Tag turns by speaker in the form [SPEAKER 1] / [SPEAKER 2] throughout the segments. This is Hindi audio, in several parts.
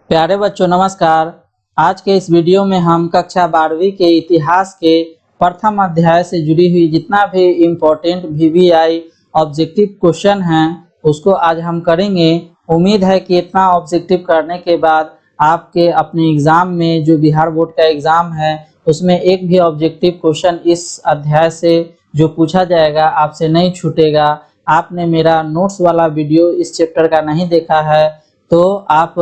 [SPEAKER 1] प्यारे बच्चों नमस्कार। आज के इस वीडियो में हम कक्षा 12वीं के इतिहास के प्रथम अध्याय से जुड़ी हुई जितना भी इम्पोर्टेंट VVI ऑब्जेक्टिव क्वेश्चन हैं उसको आज हम करेंगे। उम्मीद है कि इतना ऑब्जेक्टिव करने के बाद आपके अपने एग्जाम में जो बिहार बोर्ड का एग्जाम है उसमें एक भी ऑब्जेक्टिव क्वेश्चन इस अध्याय से जो पूछा जाएगा आपसे नहीं छूटेगा। आपने मेरा नोट्स वाला वीडियो इस चैप्टर का नहीं देखा है तो आप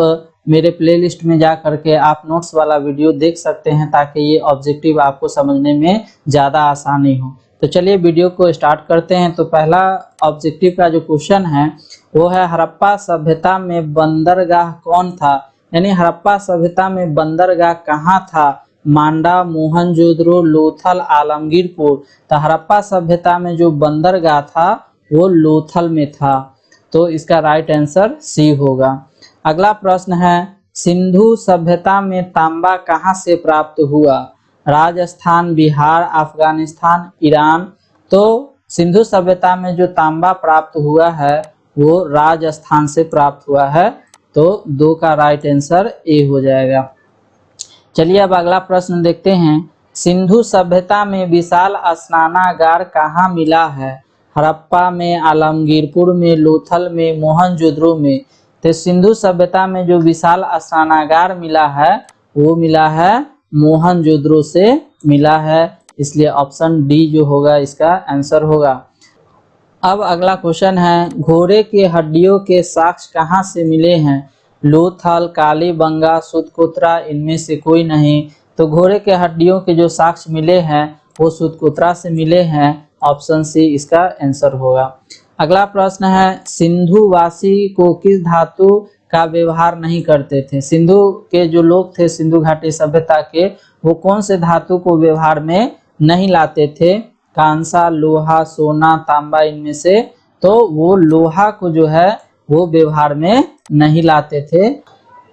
[SPEAKER 1] मेरे प्लेलिस्ट में जा करके आप नोट्स वाला वीडियो देख सकते हैं ताकि ये ऑब्जेक्टिव आपको समझने में ज़्यादा आसानी हो। तो चलिए वीडियो को स्टार्ट करते हैं। तो पहला ऑब्जेक्टिव का जो क्वेश्चन है वो है हड़प्पा सभ्यता में बंदरगाह कौन था, यानी हड़प्पा सभ्यता में बंदरगाह कहाँ था। मांडा, मोहनजोदड़ो, लोथल, आलमगीरपुर। तो हड़प्पा सभ्यता में जो बंदरगाह था वो लोथल में था, तो इसका राइट आंसर सी होगा। अगला प्रश्न है सिंधु सभ्यता में तांबा कहाँ से प्राप्त हुआ। राजस्थान, बिहार, अफगानिस्तान, ईरान। तो सिंधु सभ्यता में जो तांबा प्राप्त हुआ है वो राजस्थान से प्राप्त हुआ है, तो 2 का राइट आंसर ए हो जाएगा। चलिए अब अगला प्रश्न देखते हैं। सिंधु सभ्यता में विशाल स्नानागार कहाँ मिला है। हड़प्पा में, आलमगीरपुर में, लोथल में, मोहनजोदड़ो में। तो सिंधु सभ्यता में जो विशाल स्नानागार मिला है वो मिला है मोहनजोदड़ो से मिला है, इसलिए ऑप्शन डी जो होगा इसका आंसर होगा। अब अगला क्वेश्चन है घोड़े के हड्डियों के साक्ष्य कहाँ से मिले हैं। लोथल, कालीबंगा, सुतकोत्रा, इनमें से कोई नहीं। तो घोड़े के हड्डियों के जो साक्ष्य मिले हैं वो सुतकोत्रा से मिले हैं, ऑप्शन सी इसका आंसर होगा। अगला प्रश्न है सिंधुवासी को किस धातु का व्यवहार नहीं करते थे। सिंधु के जो लोग थे, सिंधु घाटी सभ्यता के, वो कौन से धातु को व्यवहार में नहीं लाते थे। कांसा, लोहा, सोना, तांबा, इनमें से तो वो लोहा को जो है वो व्यवहार में नहीं लाते थे।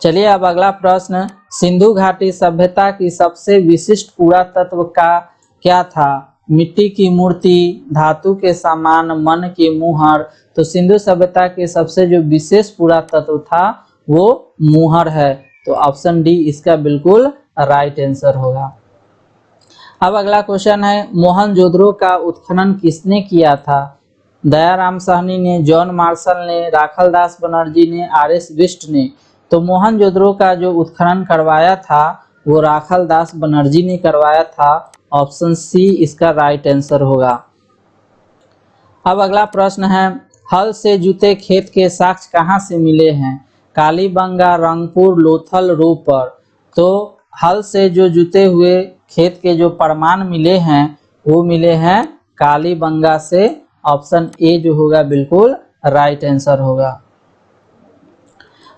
[SPEAKER 1] चलिए अब अगला प्रश्न सिंधु घाटी सभ्यता की सबसे विशिष्ट पुरातत्व का क्या था। मिट्टी की मूर्ति, धातु के सामान, मन की मुहर। तो सिंधु सभ्यता के सबसे जो विशेष पुरातत्व था वो मुहर है, तो ऑप्शन डी इसका बिल्कुल राइट आंसर होगा। अब अगला क्वेश्चन है मोहनजोदड़ो का उत्खनन किसने किया था। दयाराम साहनी ने, जॉन मार्शल ने, राखालदास बनर्जी ने, RS बिष्ट ने। तो मोहनजोदड़ो का जो उत्खनन करवाया था वो राखालदास बनर्जी ने करवाया था, ऑप्शन सी इसका राइट आंसर होगा। अब अगला प्रश्न है हल से जुते खेत के साक्ष्य कहाँ से मिले हैं। कालीबंगा, रंगपुर, लोथल, रोपर। तो हल से जो जुते हुए खेत के जो प्रमाण मिले हैं वो मिले हैं कालीबंगा से, ऑप्शन ए जो होगा बिल्कुल राइट आंसर होगा।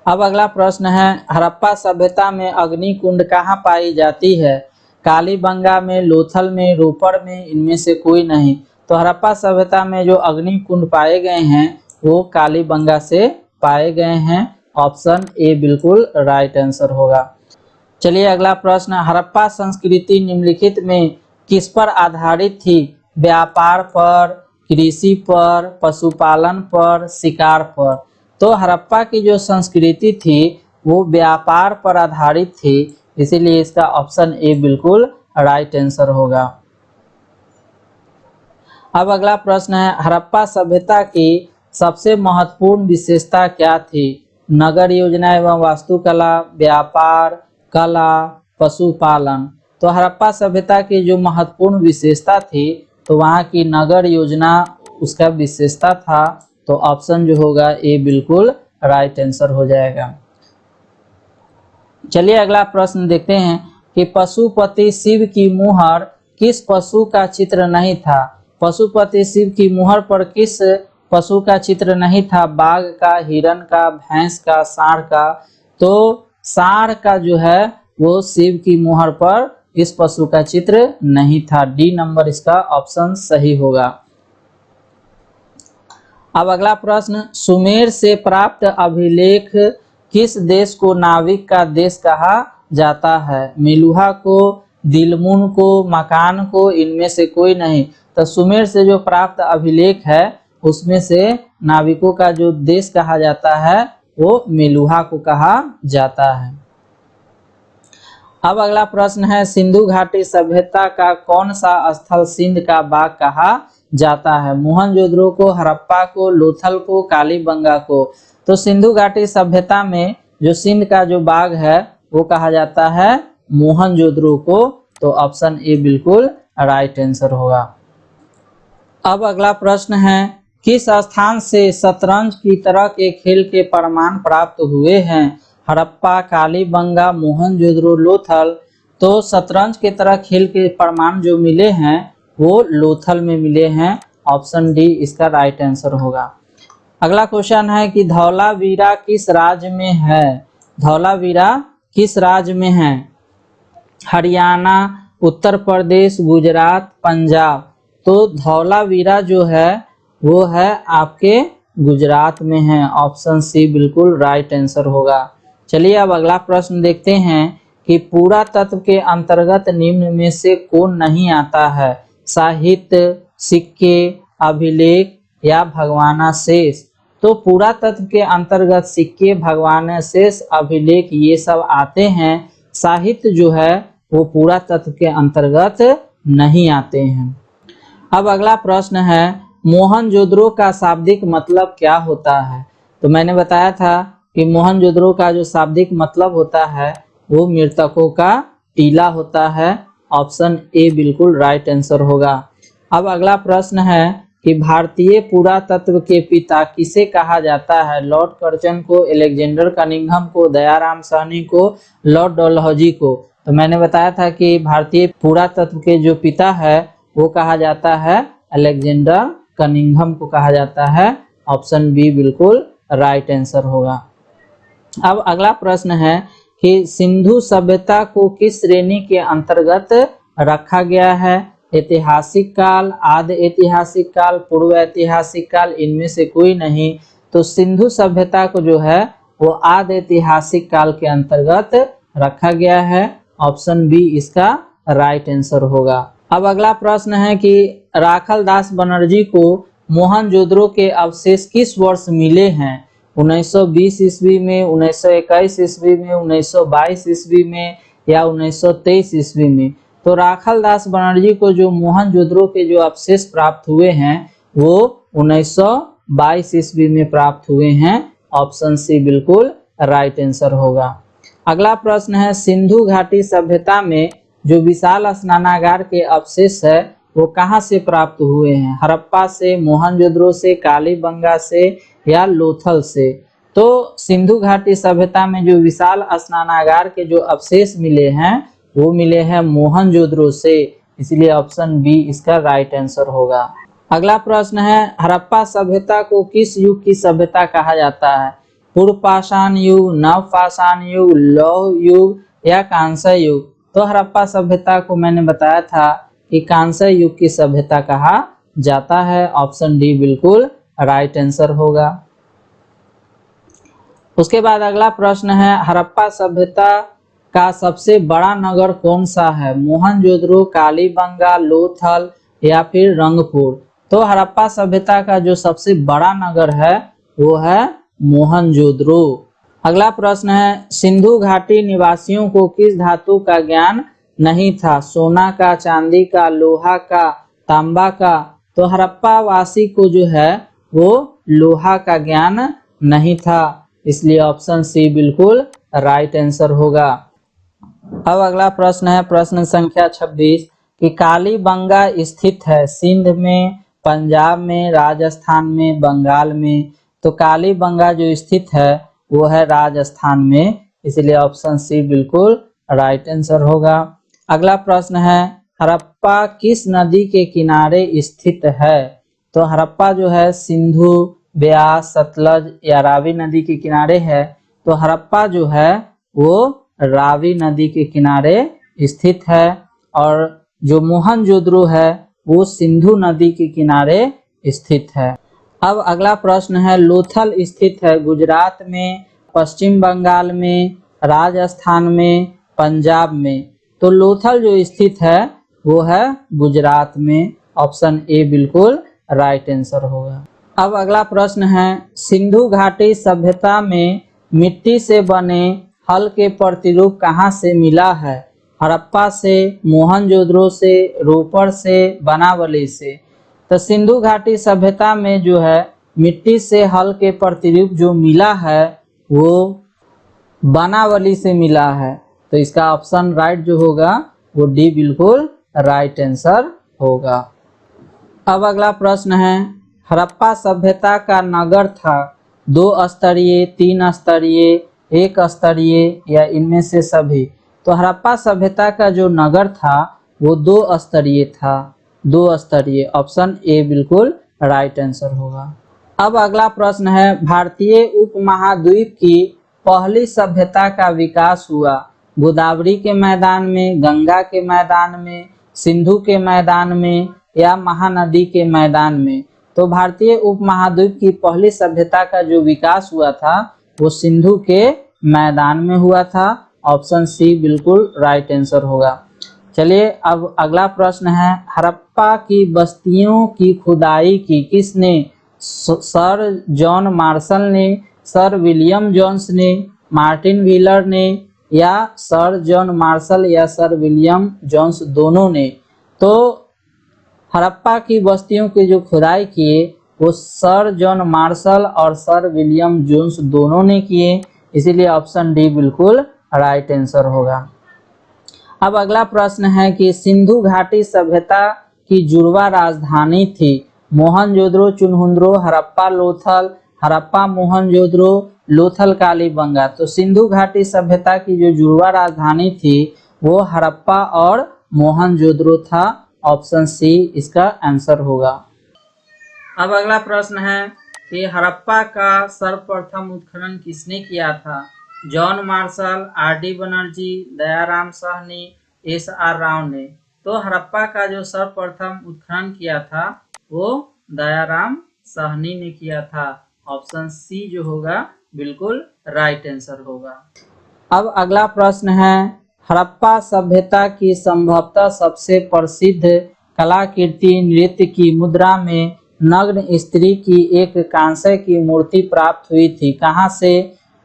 [SPEAKER 1] अब अगला प्रश्न है हड़प्पा सभ्यता में अग्निकुंड कहाँ पाई जाती है। कालीबंगा में, लोथल में, रोपर में, इनमें से कोई नहीं। तो हड़प्पा सभ्यता में जो अग्निकुंड पाए गए हैं वो कालीबंगा से पाए गए हैं, ऑप्शन ए बिल्कुल राइट आंसर होगा। चलिए अगला प्रश्न हड़प्पा संस्कृति निम्नलिखित में किस पर आधारित थी। व्यापार पर, कृषि पर, पशुपालन पर, शिकार पर। तो हड़प्पा की जो संस्कृति थी वो व्यापार पर आधारित थी, इसीलिए इसका ऑप्शन ए बिल्कुल राइट आंसर होगा। अब अगला प्रश्न है हड़प्पा सभ्यता की सबसे महत्वपूर्ण विशेषता क्या थी। नगर योजना एवं वास्तुकला, व्यापार, कला, पशुपालन। तो हड़प्पा सभ्यता की जो महत्वपूर्ण विशेषता थी तो वहाँ की नगर योजना उसका विशेषता था, तो ऑप्शन जो होगा ए बिल्कुल राइट आंसर हो जाएगा। चलिए अगला प्रश्न देखते हैं कि पशुपति शिव की मुहर किस पशु का चित्र नहीं था। पशुपति शिव की मुहर पर किस पशु का चित्र नहीं था। बाघ का, हिरण का, भैंस का, सांड का। तो सांड का जो है वो शिव की मुहर पर इस पशु का चित्र नहीं था, डी नंबर इसका ऑप्शन सही होगा। अब अगला प्रश्न सुमेर से प्राप्त अभिलेख किस देश को नाविक का देश कहा जाता है। मेलुहा को, दिलमुन को, मकान को, इनमें से कोई नहीं। तो सुमेर से जो प्राप्त अभिलेख है उसमें से नाविकों का जो देश कहा जाता है वो मेलुहा को कहा जाता है। अब अगला प्रश्न है, सिंधु घाटी सभ्यता का कौन सा स्थल सिंध का बाग कहा जाता है? मोहनजोदड़ो को, हड़प्पा को, लोथल को, कालीबंगा को? तो सिंधु घाटी सभ्यता में जो सिंध का जो बाग है वो कहा जाता है मोहनजोदड़ो को। तो ऑप्शन ए बिल्कुल राइट आंसर होगा। अब अगला प्रश्न है, किस स्थान से शतरंज की तरह के खेल के प्रमाण प्राप्त हुए हैं? हड़प्पा, कालीबंगा, मोहनजोदड़ो, लोथल? तो शतरंज की तरह खेल के प्रमाण जो मिले हैं वो लोथल में मिले हैं। ऑप्शन डी इसका राइट आंसर होगा। अगला क्वेश्चन है कि धौलावीरा किस राज्य में है? धौलावीरा किस राज्य में है? हरियाणा, उत्तर प्रदेश, गुजरात, पंजाब? तो धौलावीरा जो है वो है आपके गुजरात में है। ऑप्शन सी बिल्कुल राइट आंसर होगा। चलिए अब अगला प्रश्न देखते हैं कि पुरातत्व के अंतर्गत निम्न में से कौन नहीं आता है? साहित्य, सिक्के, अभिलेख या भगवानावशेष? तो पुरातत्व के अंतर्गत सिक्के, भगवानावशेष, अभिलेख ये सब आते हैं। साहित्य जो है वो पुरातत्व के अंतर्गत नहीं आते हैं। अब अगला प्रश्न है, मोहनजोदड़ो का शाब्दिक मतलब क्या होता है? तो मैंने बताया था कि मोहनजोदड़ो का जो शाब्दिक मतलब होता है वो मृतकों का टीला होता है। ऑप्शन ए बिल्कुल राइट आंसर होगा। अब अगला प्रश्न है कि भारतीय पुरातत्व के पिता किसे कहा जाता है? लॉर्ड कर्जन को, अलेक्जेंडर कनिंघम को, दयाराम साहनी को, लॉर्ड डलहौजी को? तो मैंने बताया था कि भारतीय पुरातत्व के जो पिता है वो कहा जाता है अलेक्जेंडर कनिंघम को कहा जाता है। ऑप्शन बी बिल्कुल राइट आंसर होगा। अब अगला प्रश्न है कि सिंधु सभ्यता को किस श्रेणी के अंतर्गत रखा गया है? ऐतिहासिक काल, आदि ऐतिहासिक काल, पूर्व ऐतिहासिक काल? इनमें से कोई नहीं। तो सिंधु सभ्यता को जो है वो आदि ऐतिहासिक काल के अंतर्गत रखा गया है। ऑप्शन बी इसका राइट आंसर होगा। अब अगला प्रश्न है कि राखल दास बनर्जी को मोहनजोदड़ो के अवशेष किस वर्ष मिले हैं? 1920 ईस्वी में, 1921 ईस्वी में, 1922 ईस्वी में या 1923 ईस्वी में? तो राखल दास बनर्जी को जो मोहनजोदड़ो के जो अवशेष प्राप्त हुए हैं वो 1922 ईस्वी में प्राप्त हुए हैं। ऑप्शन सी बिल्कुल राइट आंसर होगा। अगला प्रश्न है, सिंधु घाटी सभ्यता में जो विशाल स्नानागार के अवशेष है वो कहाँ से प्राप्त हुए हैं? हड़प्पा से, मोहनजोदड़ो से, कालीबंगा से या लोथल से? तो सिंधु घाटी सभ्यता में जो विशाल स्नानागार के जो अवशेष मिले हैं वो मिले हैं मोहनजोदड़ो से। इसलिए ऑप्शन बी इसका राइट आंसर होगा। अगला प्रश्न है, हड़प्पा सभ्यता को किस युग की सभ्यता कहा जाता है? पूर्व पाषाण युग, नव पाषाण युग, लौह युग या कांस्य युग? तो हड़प्पा सभ्यता को मैंने बताया था कि कांस्य युग की सभ्यता कहा जाता है। ऑप्शन डी बिल्कुल राइट आंसर होगा। उसके बाद अगला प्रश्न है, हड़प्पा सभ्यता का सबसे बड़ा नगर कौन सा है? मोहनजोदड़ो, कालीबंगा, लोथल या फिर रंगपुर? तो हड़प्पा सभ्यता का जो सबसे बड़ा नगर है वो है मोहनजोदड़ो। अगला प्रश्न है, सिंधु घाटी निवासियों को किस धातु का ज्ञान नहीं था? सोना का, चांदी का, लोहा का, तांबा का? तो हड़प्पा वासी को जो है वो लोहा का ज्ञान नहीं था। इसलिए ऑप्शन सी बिल्कुल राइट आंसर होगा। अब अगला प्रश्न है प्रश्न संख्या 26 कि कालीबंगा स्थित है सिंध में, पंजाब में, राजस्थान में, बंगाल में? तो कालीबंगा जो स्थित है वो है राजस्थान में। इसलिए ऑप्शन सी बिल्कुल राइट आंसर होगा। अगला प्रश्न है, हड़प्पा किस नदी के किनारे स्थित है? तो हड़प्पा जो है सिंधु, ब्यास, सतलज या रावी नदी के किनारे है। तो हड़प्पा जो है वो रावी नदी के किनारे स्थित है और जो मोहनजोदड़ो है वो सिंधु नदी के किनारे स्थित है। अब अगला प्रश्न है, लोथल स्थित है गुजरात में, पश्चिम बंगाल में, राजस्थान में, पंजाब में? तो लोथल जो स्थित है वो है गुजरात में। ऑप्शन ए बिल्कुल राइट आंसर होगा। अब अगला प्रश्न है, सिंधु घाटी सभ्यता में मिट्टी से बने हल के प्रतिरूप कहाँ से मिला है? हड़प्पा से, मोहनजोदड़ो से, रोपड़ से, बनावली से। तो सिंधु घाटी सभ्यता में जो है मिट्टी से हल के प्रतिरूप जो मिला है वो बनावली से मिला है। तो इसका ऑप्शन राइट जो होगा वो डी बिल्कुल राइट आंसर होगा। अब अगला प्रश्न है, हड़प्पा सभ्यता का नगर था 2 स्तरीय, 3 स्तरीय, 1 स्तरीय या इनमें से सभी। तो हड़प्पा सभ्यता का जो नगर था वो 2 स्तरीय था, 2 स्तरीय। ऑप्शन ए बिल्कुल राइट आंसर होगा। अब अगला प्रश्न है, भारतीय उपमहाद्वीप की पहली सभ्यता का विकास हुआ गोदावरी के मैदान में, गंगा के मैदान में, सिंधु के मैदान में या महानदी के मैदान में। तो भारतीय उपमहाद्वीप की पहली सभ्यता का जो विकास हुआ था वो सिंधु के मैदान में हुआ था। ऑप्शन सी बिल्कुल राइट आंसर होगा। चलिए अब अगला प्रश्न है, हड़प्पा की बस्तियों की खुदाई की किसने? सर जॉन मार्शल ने, सर विलियम जोन्स ने, मार्टिन व्हीलर ने या सर जॉन मार्शल या सर विलियम जोन्स दोनों ने। तो हड़प्पा की बस्तियों की जो खुदाई किए वो सर जॉन मार्शल और सर विलियम जोन्स दोनों ने किए, इसीलिए ऑप्शन डी बिल्कुल राइट आंसर होगा। अब अगला प्रश्न है कि सिंधु घाटी सभ्यता की जुड़वा राजधानी थी मोहनजोदड़ो चुनहुंद्रो, हड़प्पा लोथल, हड़प्पा मोहनजोदड़ो, लोथल कालीबंगा। तो सिंधु घाटी सभ्यता की जो जुड़वा राजधानी थी वो हड़प्पा और मोहनजोदड़ो था। ऑप्शन सी इसका आंसर होगा। अब अगला प्रश्न है कि हड़प्पा का सर्वप्रथम उत्खनन किसने किया था? John Marshall, RD. Banerjee, Dayaram Sahni, SR. Rao ने। तो हड़प्पा का जो सर्वप्रथम उत्खनन किया था वो दयाराम साहनी ने किया था। ऑप्शन सी जो होगा बिल्कुल राइट आंसर होगा। अब अगला प्रश्न है, हड़प्पा सभ्यता की संभवतः सबसे प्रसिद्ध कलाकृति नृत्य की मुद्रा में नग्न स्त्री की एक कांस्य की मूर्ति प्राप्त हुई थी। कहाँ से?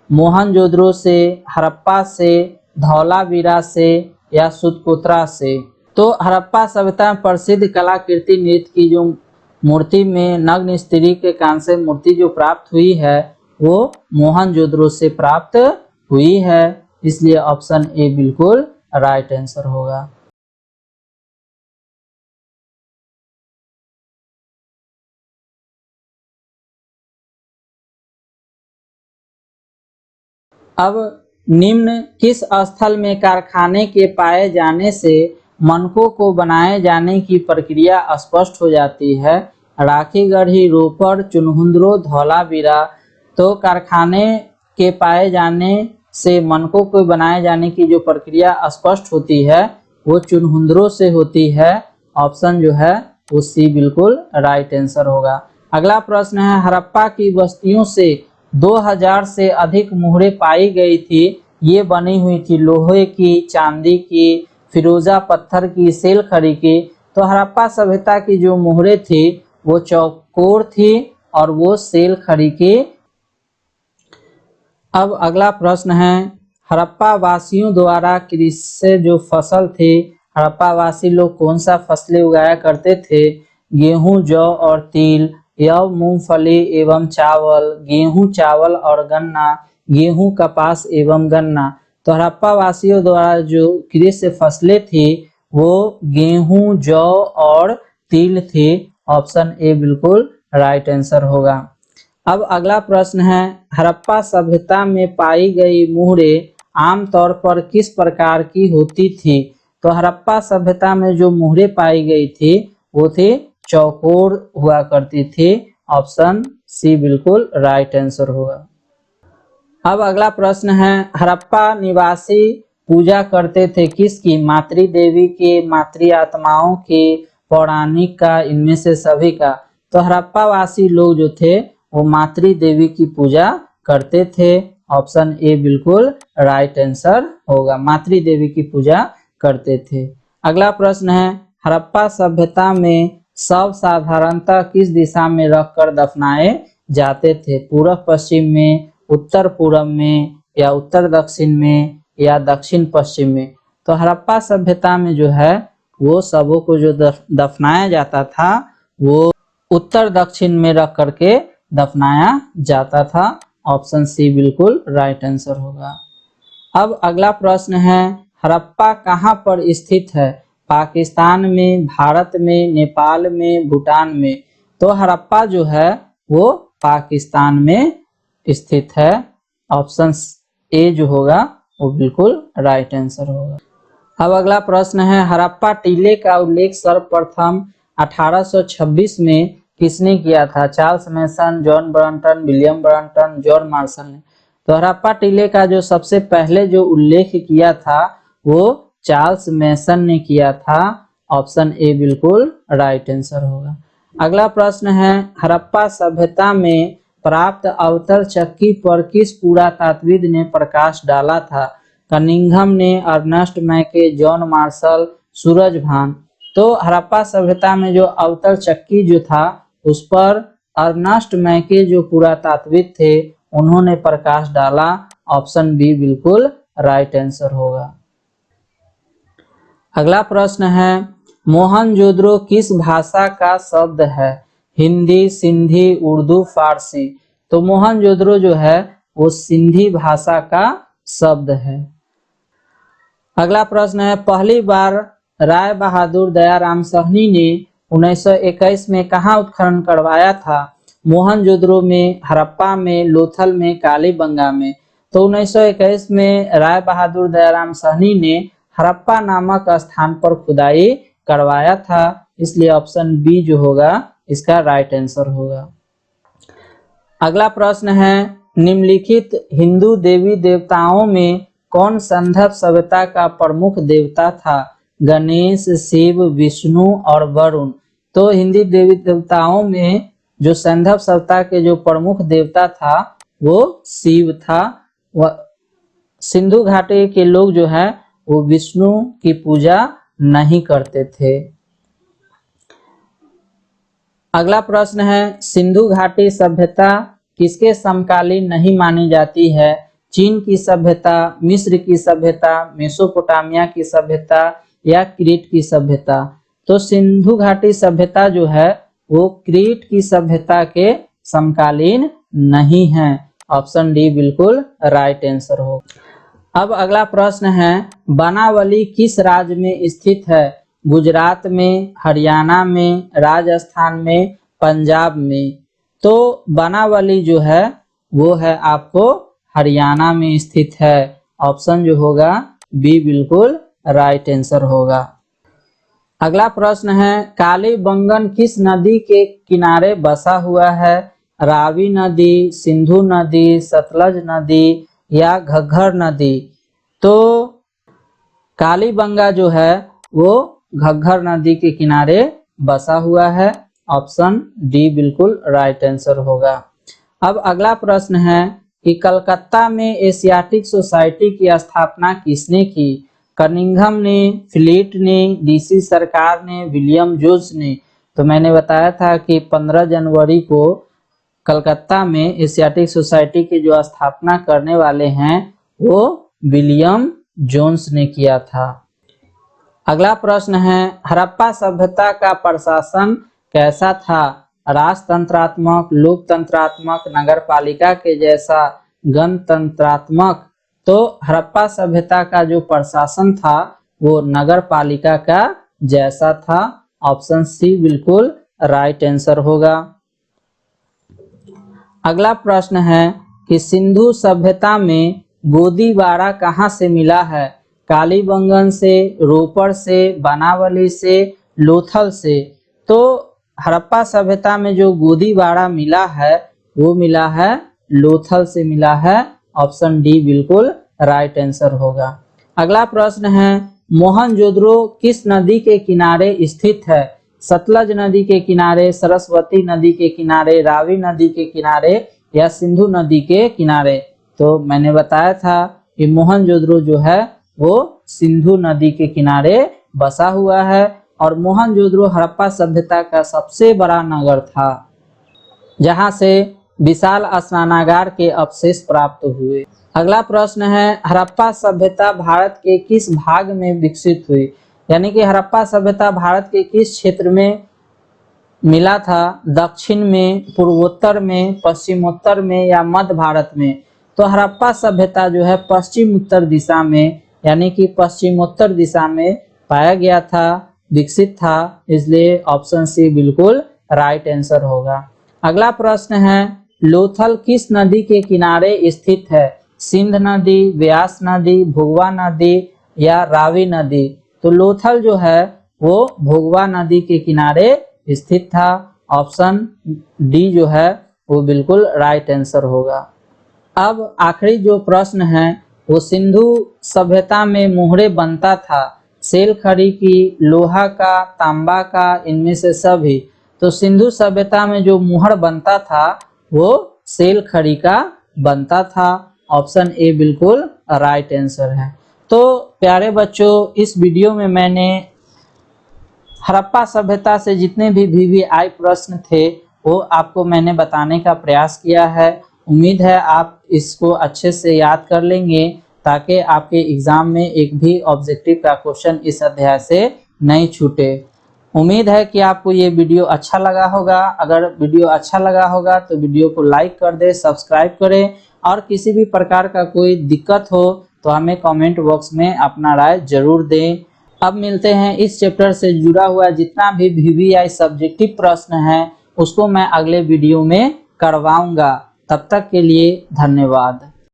[SPEAKER 1] मोहनजोदड़ो से, हड़प्पा से, धौलावीरा से या सुतकोत्रा से। तो हड़प्पा सभ्यता में प्रसिद्ध कलाकृति नृत्य की जो मूर्ति में नग्न स्त्री के कांस्य मूर्ति जो प्राप्त हुई है वो मोहनजोदड़ो से प्राप्त हुई है, इसलिए ऑप्शन ए बिल्कुल राइट आंसर होगा। अब निम्न किस स्थल में कारखाने के पाए जाने से मनकों को बनाए जाने की प्रक्रिया स्पष्ट हो जाती है? राखीगढ़ी, रोपड़, चुनहुंद्रो, धौलावीरा। तो कारखाने के पाए जाने से मनकों को बनाए जाने की जो प्रक्रिया स्पष्ट होती है वो चुनहुंद्रो से होती है। ऑप्शन जो है वो सी बिल्कुल राइट आंसर होगा। अगला प्रश्न है, हड़प्पा की बस्तियों से 2000 से अधिक मुहरें पाई गई थी। ये बनी हुई थी लोहे की, चांदी की, फिरोजा पत्थर की, सेल खड़ी की। तो हड़प्पा सभ्यता की जो मुहरें थी वो चौकोर थी और वो सेल खड़ी की। अब अगला प्रश्न है, हड़प्पा वासियों द्वारा कृषि से जो फसल थी, हड़प्पा वासी लोग कौन सा फसलें उगाया करते थे? गेहूं, जौ और तिल, यव, मूंगफली एवं चावल, गेहूं, चावल और गन्ना, गेहूं, कपास एवं गन्ना। तो हड़प्पा वासियों द्वारा जो कृषि फसलें थी वो गेहूं, जौ और तिल थी। ऑप्शन ए बिल्कुल राइट आंसर होगा। अब अगला प्रश्न है, हड़प्पा सभ्यता में पाई गई मुहरें आमतौर पर किस प्रकार की होती थी? तो हड़प्पा सभ्यता में जो मुहरें पाई गई थी वो थी चौकोर हुआ करती थी। ऑप्शन सी बिल्कुल राइट आंसर होगा। अब अगला प्रश्न है, हड़प्पा निवासी पूजा करते थे किसकी? मातृ देवी के, मातृ आत्माओं के, पौराणिक का, इनमें से सभी का। तो हड़प्पा वासी लोग जो थे वो मातृ देवी की पूजा करते थे। ऑप्शन ए बिल्कुल राइट आंसर होगा, मातृ देवी की पूजा करते थे। अगला प्रश्न है, हड़प्पा सभ्यता में शव साधारणतः किस दिशा में रखकर दफनाए जाते थे? पूर्व पश्चिम में, उत्तर पूर्व में या उत्तर दक्षिण में या दक्षिण पश्चिम में। तो हड़प्पा सभ्यता में जो है वो शवों को जो दफनाया जाता था वो उत्तर दक्षिण में रख करके दफनाया जाता था। ऑप्शन सी बिल्कुल राइट आंसर होगा। अब अगला प्रश्न है, हड़प्पा कहाँ पर स्थित है? पाकिस्तान में, भारत में, नेपाल में, भूटान में? तो हड़प्पा जो है वो पाकिस्तान में स्थित है। ऑप्शन ए जो होगा वो बिल्कुल राइट आंसर होगा। अब अगला प्रश्न है, हड़प्पा टीले का उल्लेख सर्वप्रथम 1826 में किसने किया था? Charles Masson, John Brunton, William Brunton, John Marshall ने? तो हड़प्पा टीले का जो सबसे पहले जो उल्लेख किया था वो चार्ल्स मैसन ने किया था। ऑप्शन ए बिल्कुल राइट आंसर होगा। अगला प्रश्न है, हड़प्पा सभ्यता में प्राप्त अवतल चक्की पर किस पुरातात्विद ने प्रकाश डाला था? कनिंघम ने, अर्नेस्ट मैके, जॉन मार्शल, सूरज भान? तो हड़प्पा सभ्यता में जो अवतल चक्की जो था उस पर अर्नेस्ट मैके जो पुरातात्विद थे उन्होंने प्रकाश डाला। ऑप्शन बी बिल्कुल राइट आंसर होगा। अगला प्रश्न है, मोहनजोदड़ो किस भाषा का शब्द है? हिंदी, सिंधी, उर्दू, फारसी? तो मोहनजोदड़ो जो है वो सिंधी भाषा का शब्द है। अगला प्रश्न है, पहली बार राय बहादुर दयाराम साहनी ने 1921 में कहाँ उत्खनन करवाया था? मोहनजोदड़ो में, हड़प्पा में, लोथल में, कालीबंगा में? तो 1921 में राय बहादुर दयाराम साहनी ने हड़प्पा नामक स्थान पर खुदाई करवाया था, इसलिए ऑप्शन बी जो होगा इसका राइट आंसर होगा। अगला प्रश्न है, निम्नलिखित हिंदू देवी देवताओं में कौन सैंधव सभ्यता का प्रमुख देवता था? गणेश, शिव, विष्णु और वरुण? तो हिंदी देवी देवताओं में जो सैंधव सभ्यता के जो प्रमुख देवता था वो शिव था। सिंधु घाटी के लोग जो है वो विष्णु की पूजा नहीं करते थे। अगला प्रश्न है, सिंधु घाटी सभ्यता किसके समकालीन नहीं मानी जाती है? चीन की सभ्यता, मिस्र की सभ्यता, मेसोपोटामिया की सभ्यता या क्रीट की सभ्यता? तो सिंधु घाटी सभ्यता जो है वो क्रीट की सभ्यता के समकालीन नहीं है। ऑप्शन डी बिल्कुल राइट आंसर हो। अब अगला प्रश्न है, बनावली किस राज्य में स्थित है? गुजरात में, हरियाणा में, राजस्थान में, पंजाब में? तो बनावली जो है वो है आपको हरियाणा में स्थित है। ऑप्शन जो होगा बी बिल्कुल राइट आंसर होगा। अगला प्रश्न है, कालीबंगन किस नदी के किनारे बसा हुआ है? रावी नदी, सिंधु नदी, सतलज नदी या घग्गर नदी? तो कालीबंगा जो है वो घग्गर नदी के किनारे बसा हुआ है। ऑप्शन डी बिल्कुल राइट आंसर होगा। अब अगला प्रश्न है कि कलकत्ता में एशियाटिक सोसाइटी की स्थापना किसने की? कनिंघम ने, फिलिट ने, डीसी सरकार ने, विलियम जोन्स ने? तो मैंने बताया था कि 15 जनवरी को कलकत्ता में एशियाटिक सोसाइटी की जो स्थापना करने वाले हैं वो विलियम जोन्स ने किया था। अगला प्रश्न है, हड़प्पा सभ्यता का प्रशासन कैसा था? राजतंत्रात्मक, लोकतंत्रात्मक, नगरपालिका के जैसा, गणतंत्रात्मक? तो हड़प्पा सभ्यता का जो प्रशासन था वो नगरपालिका का जैसा था। ऑप्शन सी बिल्कुल राइट आंसर होगा। अगला प्रश्न है कि सिंधु सभ्यता में गोदीबाड़ा कहाँ से मिला है? कालीबंगन से, रोपड़ से, बनावली से, लोथल से? तो हड़प्पा सभ्यता में जो गोदीबाड़ा मिला है वो मिला है लोथल से मिला है। ऑप्शन डी बिल्कुल राइट आंसर होगा। अगला प्रश्न है, मोहनजोदड़ो किस नदी के किनारे स्थित है? सतलज नदी के किनारे, सरस्वती नदी के किनारे, रावी नदी के किनारे या सिंधु नदी के किनारे? तो मैंने बताया था कि मोहनजोदड़ो जो है वो सिंधु नदी के किनारे बसा हुआ है और मोहनजोदड़ो हड़प्पा सभ्यता का सबसे बड़ा नगर था जहां से विशाल स्नानागार के अवशेष प्राप्त हुए। अगला प्रश्न है, हड़प्पा सभ्यता भारत के किस भाग में विकसित हुई? यानी कि हड़प्पा सभ्यता भारत के किस क्षेत्र में मिला था? दक्षिण में, पूर्वोत्तर में, पश्चिमोत्तर में या मध्य भारत में? तो हड़प्पा सभ्यता जो है पश्चिम उत्तर दिशा में यानी कि पश्चिमोत्तर दिशा में पाया गया था, विकसित था, इसलिए ऑप्शन सी बिल्कुल राइट आंसर होगा। अगला प्रश्न है, लोथल किस नदी के किनारे स्थित है? सिंध नदी, व्यास नदी, भोगवा नदी या रावी नदी? तो लोथल जो है वो भोगवा नदी के किनारे स्थित था, ऑप्शन डी जो है वो बिल्कुल राइट आंसर होगा। अब आखिरी जो प्रश्न है वो सिंधु सभ्यता में मुहरे बनता था, सेल खड़ी की, लोहा का, तांबा का, इनमें से सभी? तो सिंधु सभ्यता में जो मुहर बनता था वो सेल खड़ी का बनता था, ऑप्शन ए बिल्कुल राइट आंसर है। तो प्यारे बच्चों, इस वीडियो में मैंने हड़प्पा सभ्यता से जितने भी VVI प्रश्न थे वो आपको मैंने बताने का प्रयास किया है। उम्मीद है आप इसको अच्छे से याद कर लेंगे ताकि आपके एग्जाम में एक भी ऑब्जेक्टिव का क्वेश्चन इस अध्याय से नहीं छूटे। उम्मीद है कि आपको ये वीडियो अच्छा लगा होगा। अगर वीडियो अच्छा लगा होगा तो वीडियो को लाइक कर दे, सब्सक्राइब करें और किसी भी प्रकार का कोई दिक्कत हो तो हमें कमेंट बॉक्स में अपना राय जरूर दें। अब मिलते हैं इस चैप्टर से जुड़ा हुआ जितना भी VVI सब्जेक्टिव प्रश्न है उसको मैं अगले वीडियो में करवाऊंगा। तब तक के लिए धन्यवाद।